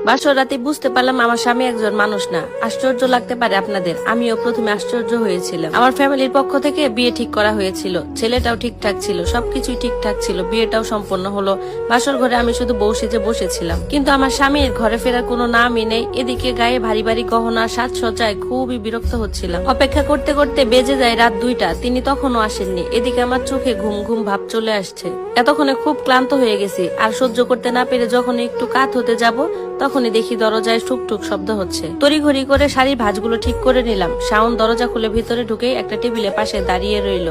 বাসর রাতে বুঝতে পারলাম আমার স্বামী একজন মানুষ না। আশ্চর্য লাগতে পারে আপনাদের, আমিও প্রথমে আশ্চর্য হয়েছিলাম। আমার ফ্যামিলির পক্ষ থেকে বিয়ে ঠিক করা হয়েছিল, ছেলেটাও ঠিকঠাক ছিল, সবকিছুই ঠিকঠাক ছিল, বিয়েটাও সম্পন্ন হলো। বাসর ঘরে আমি শুধু বউ সেজে বসেছিলাম, কিন্তু আমার স্বামীর ঘরে ফেরার কোনো নামই নেই। এদিকে গায়ে ভারী ভারী গহনা, সাজসজ্জায় খুবই বিরক্ত হচ্ছিলাম। অপেক্ষা করতে করতে বেজে যায় রাত 2টা, তিনি তখনও আসেননি। এদিকে আমার চোখে ঘুম ঘুম ভাব চলে আসছে। এতক্ষণে খুব ক্লান্ত হয়ে গেছি, আর সহ্য করতে না পেরে যখন একটু কাত হতে যাব তখনই দেখি দরজায় টুকটুক শব্দ হচ্ছে। তড়িঘড়ি করে শাড়ির ভাঁজগুলো ঠিক করে নিলাম। শাওন দরজা খুলে ভিতরে ঢুকে একটা টেবিলের পাশে দাঁড়িয়ে রইল।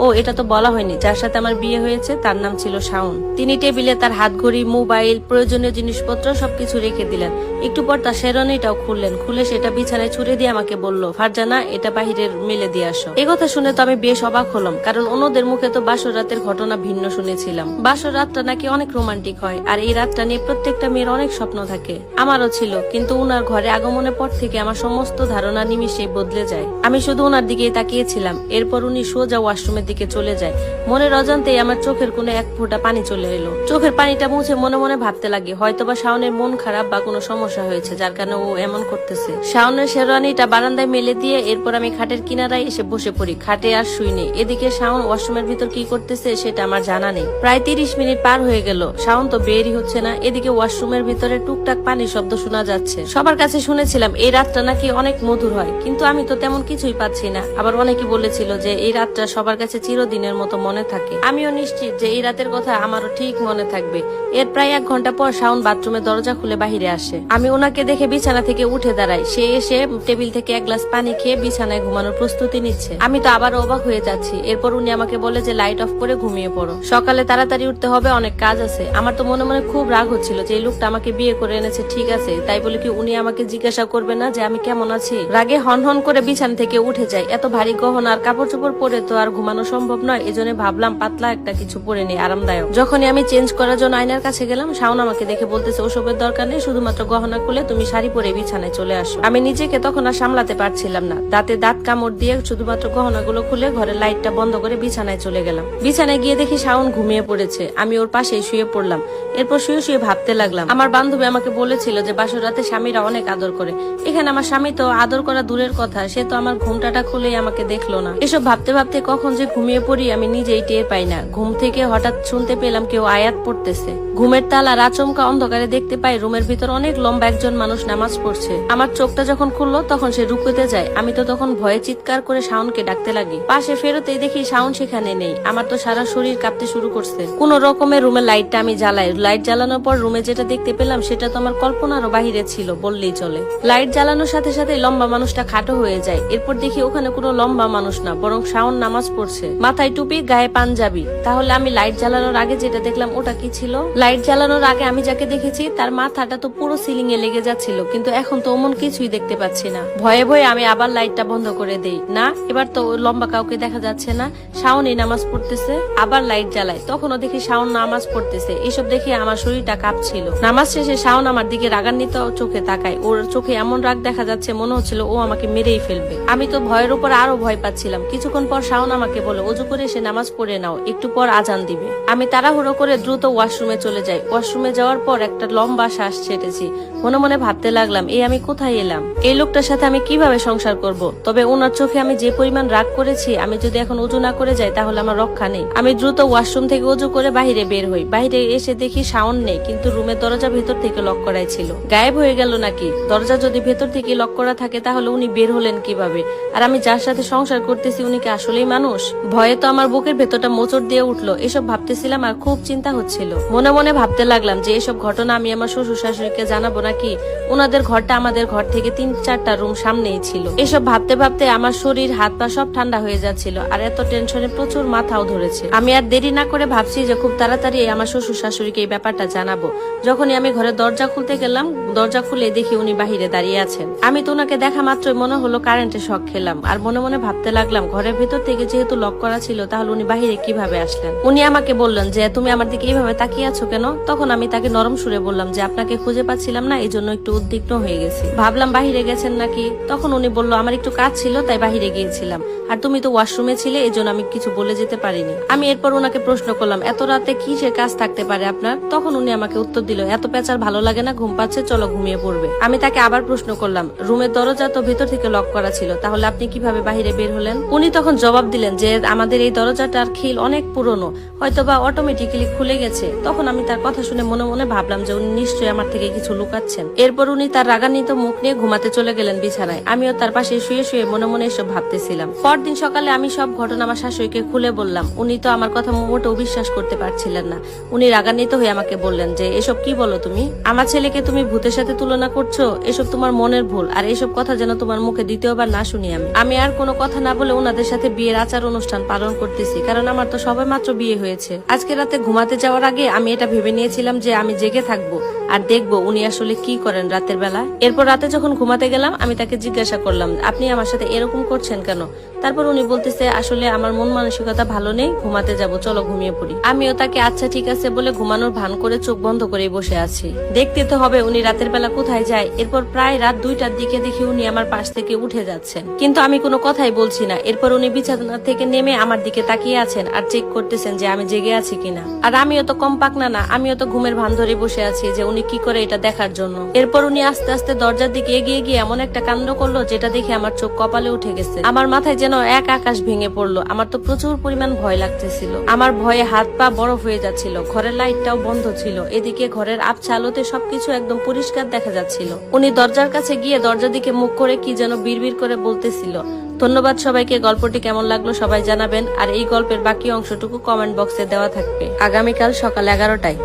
ও, এটা তো বলা হয়নি, যার সাথে আমার বিয়ে হয়েছে তার নাম ছিল শাওন। তিনি টেবিলে তার হাতঘড়ি, মোবাইল, প্রয়োজনীয় জিনিসপত্র সবকিছু রেখে দিলেন। একটু পর তার শেরওয়ানিটাও খুললেন, খুলে সেটা বিছানায় ছুড়ে দিয়ে আমাকে বলল, ফারজানা, এটা বাহিরের মেলে দিয়ে আসো। এই কথা শুনে তো আমি বেশ অবাক হলাম, কারণ অন্যদের মুখে তো বাসর রাতের ঘটনা ভিন্ন শুনেছিলাম। বাসর রাতটা নাকি অনেক রোমান্টিক হয়, আর এই রাতটা নিয়ে প্রত্যেকটা মেয়ের অনেক স্বপ্ন থাকে। আমারও ছিল, কিন্তু উনার ঘরে আগমনের পর থেকে আমার সমস্ত ধারণা নিমিষে বদলে যায়। আমি শুধু উনার দিকে তাকিয়েছিলাম। এরপর উনি সোজা ওয়াশরুমের দিকে চলে যায়। মনের অজান্তেই আমার চোখের কোণে এক ফোঁটা পানি চলে এলো। চোখের পানিটা মুছে মনে মনে ভাবতে লাগে, হয়তোবা শাওনের মন খারাপ বা কোনো সমস্যা হয়েছে, যার কারণে ও এমন করতেছে। শাওনের শেরওয়ানিটা বারান্দায় মেলে দিয়ে এরপর আমি খাটের কিনারায় এসে বসে পড়ি। খাটে আর শুই নেই। এদিকে শাওন ওয়াশরুমের ভিতর কি করতেছে সেটা আমার জানা নেই। প্রায় 30 মিনিট পার হয়ে গেল, শাওন তো বেরই হচ্ছে না। এদিকে ওয়াশরুমের ভিতরে টুকটাক পানির শব্দ শোনা যাচ্ছে। সবার কাছে শুনেছিলাম এই রাতটা নাকি অনেক মধুর হয়, কিন্তু আমি তো তেমন কিছুই পাচ্ছি না। আবার অনেকে বলেছিল যে এই রাতটা সবার কাছে চিরদিনের মতো মনে থাকে। আমিও নিশ্চিত যে এই রাতের কথা আমারও ঠিক মনে থাকবে। এর প্রায় 1 ঘন্টা পর শাওন বাথরুমের দরজা খুলে বাহিরে আসে। আমি ওনাকে দেখে বিছানা থেকে উঠে দাঁড়াই। সে এসে টেবিল থেকে 1 গ্লাস পানি খেয়ে বিছানায় ঘুমানোর প্রস্তুতি নিচ্ছে। আমি তো আবার অবাক হয়ে যাচ্ছি। এরপর উনি আমাকে বলে যে লাইট অফ করে ঘুমিয়ে পড়ো, সকালে তাড়াতাড়ি উঠতে হবে, অনেক কাজ আছে। আমার তো মনে মনে খুব রাগ হচ্ছিল যে এই লোকটা আমাকে বিয়ে করে এনেছে, ঠিক আছে, তাই বলে কি উনি আমাকে জিজ্ঞাসা করবে না যে আমি কেমন আছি? রাগে হনহন করে বিছানা থেকে উঠে যাই। এত ভারী গহনা আর কাপড় চোপড় পরে তো আর ঘুমানো সম্ভব নয়। এজন্য ভাবলাম পাতলা একটা কিছু পরে নিই, আরামদায়ক। যখনই আমি চেঞ্জ করার জন্য আয়নার কাছে গেলাম, শাওন আমাকে দেখে বলতেছে, ওসবের দরকার নেই, শুধুমাত্র গহনা খুলে তুমি শাড়ি পরে বিছানায় চলে আসো। আমি নিজেকে তখন আর সামলাতে পারছিলাম না। দাঁতে দাঁত কামড় দিয়ে শুধুমাত্র গহনাগুলো খুলে ঘরের লাইটটা বন্ধ করে বিছানায় চলে গেলাম। বিছানায় গিয়ে দেখি শাওন ঘুমিয়ে পড়েছে। আমি ওর পাশেই শুয়ে পড়লাম। এরপর শুয়ে শুয়ে ভাবতে লাগলাম। আমার বান্ধবী আমাকে বলেছিল যে বাসর রাতে স্বামীরা অনেক আদর করে। এখানে আমার স্বামী তো আদর করা দূরের কথা, সে তো আমার ঘুমটাটা খুলেই আমাকে দেখলো না। এসব ভাবতে ভাবতে কখন যে ঘুমিয়ে পড়ি আমি নিজেই টের পাই না। ঘুম থেকে হঠাৎ শুনতে পেলাম কেউ আয়াত পড়তেছে। ঘুমের তালা আচমকা অন্ধকারে দেখতে পাই রুমের ভিতর অনেক লম্বা একজন মানুষ নামাজ পড়ছে। আমার চোখটা যখন খুললো তখন সে রুকুতে যায়। আমি তো তখন ভয়ে চিৎকার করে শাওনকে ডাকতে লাগি। পাশে ফেরতেই দেখি শাওন সেখানে নেই। আমার তো সারা শরীর কাঁপতে শুরু করছে। কোন রকমের রুমের লাইটটা আমি জ্বালাই। লাইট জ্বালানোর পর রুমে যেটা দেখতে পেলাম সেটা তো আমার কল্পনারও বাহিরে ছিল বললেই চলে। লাইট জ্বালানোর সাথে সাথে লম্বা মানুষটা খাটো হয়ে যায়। এরপর দেখি ওখানে কোনো লম্বা মানুষ না, বরং শাওন নামাজ পড়ছে, মাথায় টুপি, গায়ে পাঞ্জাবি। তাহলে আমি লাইট জ্বালানোর আগে যেটা দেখলাম ওটা কি ছিল? লাইট জ্বালানোর আগে আমি যাকে দেখেছি তার মাথাটা তো পুরো সিলিং এ লেগে যাচ্ছিল, কিন্তু এখন তো অমন কিছুই দেখতে পাচ্ছি না। ভয়ে ভয়ে আমি আবার লাইটটা বন্ধ করে দেই। না, এবার তো লম্বা কাউকে দেখা যাচ্ছে না। শাওন এই নামাজ পড়তেছে। আবার লাইট জ্বালাই, তখনও দেখি শাওন নামাজ পড়তেছে। এসব দেখে আমার শরীরটা কাঁপছিল। নামাজ শেষে শাওন আমার দিকে রাগান্বিত চোখে তাকায়। ওর চোখে এমন রাগ দেখা যাচ্ছে, মনে হচ্ছিল ও আমাকে মেরেই ফেলবে। আমি তো ভয়ের উপর আরো ভয় পাচ্ছিলাম। কিছুক্ষণ পর শাওন আমাকে বলে, ওযু করে এসে নামাজ পড়ে নাও, একটু পর আজান দিবে। আমি তাড়াহুড়ো করে দ্রুত ওয়াশরুমে চলে যাই। ওয়াশরুমে যাওয়ার পর একটা লম্বা শ্বাস ছেটেছি। মনে মনে ভাবতে লাগলাম, এই আমি কোথায় এলাম? এই লোকটার সাথে আমি কিভাবে সংসার করব? তবে ওনার চোখে আমি যে পরিমাণ রাগ করেছি, আমি যদি এখন ওযু না করে যাই তাহলে আমার রক্ষা নেই। আমি দ্রুত ওয়াশরুম থেকে ওযু করে বাহিরে বের হই। বাহিরে এসে দেখি শাওন নেই, কিন্তু রুমের দরজা ভেতর থেকে লক করাই ছিল। গায়েব হয়ে গেল নাকি? দরজা যদি ভেতর থেকে লক করা থাকে তাহলে উনি বের হলেন কিভাবে? আর আমি যার সাথে সংসার করতেছি উনি কি আসলেই মানুষ? ভয়ে তো আমার বুকের ভেতরটা মোচড় দিয়ে উঠলো। এসব ভাবতেছিলাম আর খুব চিন্তা হচ্ছিল। মনে মনে ভাবতে লাগলাম যে এসব ঘটনা আমি আমার শ্বশুর শাশুড়িকে জানাবো নাকি। ওনাদের ঘরটা আমাদের ঘর থেকে 3-4টা রুম সামনেই ছিল। এসব ভাবতে ভাবতে আমার শরীর, হাত পা সব ঠান্ডা হয়ে যাচ্ছিল, আর এত টেনশনে প্রচুর মাথাও ধরেছে। আমি আর দেরি না করে ভাবছি যে খুব তাড়াতাড়ি আমার শ্বশুর শাশুড়িকে এই ব্যাপারটা জানাবো। যখনই আমি ঘরের দরজা খুলতে গেলাম, দরজা খুলে দেখি উনি বাহিরে দাঁড়িয়ে আছেন। আমি তো ওনাকে দেখা মাত্রই মনে হলো কারেন্টে শক খেলাম, আর মনে মনে ভাবতে লাগলাম ঘরের ভেতর থেকে যেহেতু লক করা ছিল, তাহলে উনি বাহিরে কিভাবে আসলেন? উনি আমাকে বললেন যে তুমি আমার দিকে এইভাবে তাকিয়ে আছো কেন? তখন আমি তাকে নরম সুরে বললাম যে আপনাকে খুঁজে পাচ্ছিলাম না, এই জন্য একটু উদ্বিগ্ন হয়ে গেছি, ভাবলাম বাহিরে গেছেন নাকি। তখন উনি বলল আমার একটু কাজ ছিল তাই বাহিরে গিয়েছিলাম, আর তুমি তো ওয়াশরুমে ছিলে, এই জন্য আমি কিছু বলে যেতে পারিনি। আমি এরপর ওনাকে প্রশ্ন করলাম এত রাতে কি সে কাজ থাকতে পারে আপনার? তখন উনি আমাকে উত্তর দিল এত পেঁচার ভালো লাগে না, ঘুম পাচ্ছে, চলো ঘুমিয়ে পড়বে। আমি তাকে আবার প্রশ্ন করলাম রুমের দরজা তো ভিতর থেকে লক করা ছিল, তাহলে আপনি কিভাবে বাহিরে বের হলেন? উনি তখন জবাব দিলেন যে আমাদের এই দরজাটার খিল অনেক পুরনো, হয়তোবা অটোমেটিক্যালি খুলে গেছে। তখন আমি তার কথা শুনে মনে মনে ভাবলাম যে উনি নিশ্চয়ই আমার থেকে কিছু লুকাচ্ছেন। এরপর উনি তার রাগান্বিত মুখ নিয়ে ঘুমাতে চলে গেলেন বিছানায়। আমিও তার পাশে শুয়ে শুয়ে মনে মনে এসব ভাবতেছিলাম। পরদিন সকালে আমি সব ঘটনা আমার শাশুড়িকে খুলে বললাম। উনি তো আমার কথা মোটেও বিশ্বাস করতে পারছিলেন না। উনি রাগান্বিত হয়ে আমাকে বললেন যে এসব কি বলো তুমি? আমার ছেলেকে তুমি ভূতের সাথে তুলনা করছো, এসব তোমার মনের ভুল, আর এসব কথা যেন তোমার মুখে দ্বিতীয়বার না শুনি। আমি আর কোনো কথা না বলে ওনাদের সাথে বিয়ের আচার অনুষ্ঠান পালন করতেছি, কারণ আমার তো সবে মাত্র বিয়ে হয়েছে। আজকে রাতে ঘুমাতে যাওয়ার আগে আমি এটা ভেবে নিয়েছিলাম যে আমি জেগে থাকবো আর দেখবো উনি আসলে কি করেন রাতের বেলা। এরপর রাতে যখন ঘুমাতে গেলাম আমি তাকে জিজ্ঞাসা করলাম আপনি আমার সাথে এরকম করছেন কেন? তারপর উনি বলতেছে আসলে আমার মন মানসিকতা ভালো নেই, ঘুমাতে যাব, চলো ঘুমিয়ে পড়ি। আমিও তাকে আচ্ছা ঠিক আছে বলে ঘুমানোর ভান করে চোখ বন্ধ করে বসে আছি। দেখতে তো হবে উনি রাতের বেলা কোথায় যায়। এরপর প্রায় রাত 2টার দিকে দেখি উনি আমার পাশ থেকে উঠে যাচ্ছেন, কিন্তু আমি কোনো কথাই বলছি না। এরপর উনি বিছানা থেকে নেমে আমার দিকে তাকিয়ে আছেন আর চেক করতেছেন যে আমি জেগে আছি কিনা। আর আমিও তো কম পাকনা না, আমিও তো ঘুমের ভান ধরে বসে আছি যে উনি কি করে এটা দেখার জন্য। এরপর উনি আস্তে আস্তে দরজার দিকে এগিয়ে গিয়ে এমন একটা কাণ্ড করলো যেটা দেখে আমার চোখ কপালে উঠে গেছে। আমার মাথায় যেন এক আকাশ ভেঙে পড়লো। আমার তো প্রচুর পরিমাণ ভয় লাগতেছিল। আমার ভয়ে হাত পা বরফ হয়ে যাচ্ছিল। ঘরের লাইটটাও বন্ধ ছিল, এদিকে ঘরের আবছা আলোতে সবকিছু একদম পরিষ্কার দেখা যাচ্ছিল। উনি দরজার কাছে গিয়ে দরজার দিকে মুখ করে কি যেন বিড়বিড় করে বলতেছিল। ধন্যবাদ সবাইকে। গল্পটি কেমন লাগলো সবাই জানাবেন, আর এই গল্পের বাকি অংশটুকু কমেন্ট বক্সে দেওয়া থাকবে আগামীকাল সকাল 11টায়।